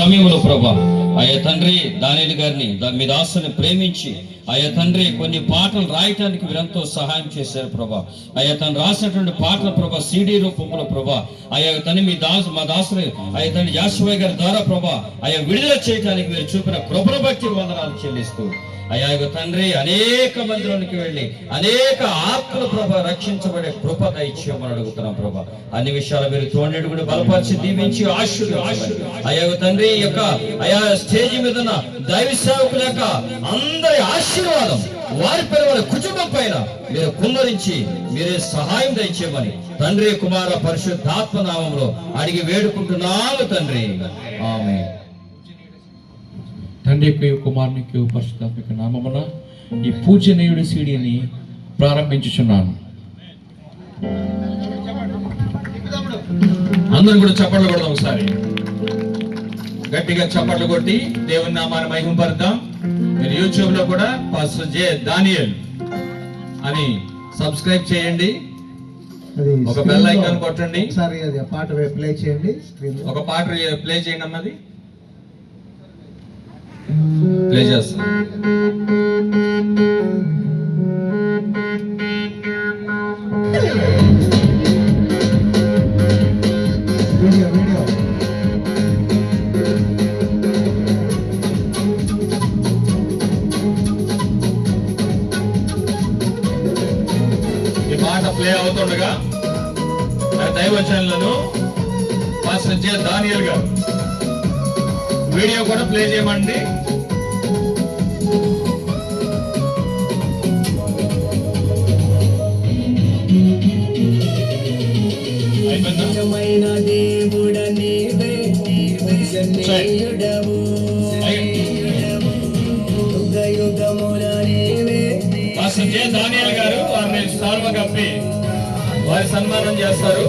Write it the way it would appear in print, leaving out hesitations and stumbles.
సమయంలో ప్రభా అయ్యా తండ్రి దానియేలు గారిని మీ దాసుని ప్రేమించి అయ్యా తండ్రి కొన్ని పాటలు రాయటానికి మీరెంతో సహాయం చేశారు ప్రభా. అయ్యా తను రాసినటువంటి పాటల ప్రభా CD రూపంలో ప్రభా అయ్యా తను మా దాసుని అయ్యా తండ్రి యాషువయ్య గారి ద్వారా ప్రభా అయ్యా విడుదల చేయడానికి మీరు చూపిన కృపను బట్టి వందనాలు చెల్లిస్తూ అయ్యా తండ్రి అనేక మందిలోనికి వెళ్ళి అనేక ఆత్మల ప్రభా రక్షించబడే కృప దయచేయమని అడుగుతున్నాం ప్రభా. అన్ని విషయాలు మీరు తోడేడు కూడా బలపరిచి దీవించి అయ్యా తండ్రి యొక్క అయా స్టేజ్ మీద ఉన్న దైవ సేవకుల యొక్క అందరి ఆశీర్వాదం వారి పైన వారి కుటుంబం పైన మీరు కుమ్మరించి మీరే సహాయం దయచేయమని తండ్రి కుమార పరిశుద్ధాత్మ నామంలో అడిగి వేడుకుంటున్నాము తండ్రి. ఆమేన్. తండ్రికి కుమారునికి పరిశుద్ధాత్మిక నామమున ఈ పూజనీయుడి సీడీని ప్రారంభించుచున్నాను. అందరూ కూడా చప్పట్లు కొడదాం, ఒకసారి గట్టిగా చప్పట్లు కొట్టి దేవుని నామాన్ని మహిమపడదాం. మీరు యూట్యూబ్ లో కూడా పాస్టర్ జె దానియేల్ అని సబ్స్క్రైబ్ చేయండి, ఒక బెల్ ఐకాన్ కొట్టండి. ఒకసారి అది పాట ప్లే చేయండి, ఒక పాట ప్లే చేయండి అన్నది ప్లే చేస్తాం. వీడియో వీడియో ఈ పాట ప్లే అవుతుండగా దైవచనులను పాస్టర్ జె దానియేల్ గారు వీడియో కూడా ప్లే చేయమండి. పాస్టర్ జె దానియేల్ గారు వారిని సాల్వ కప్పి వారి సన్మానం చేస్తారు.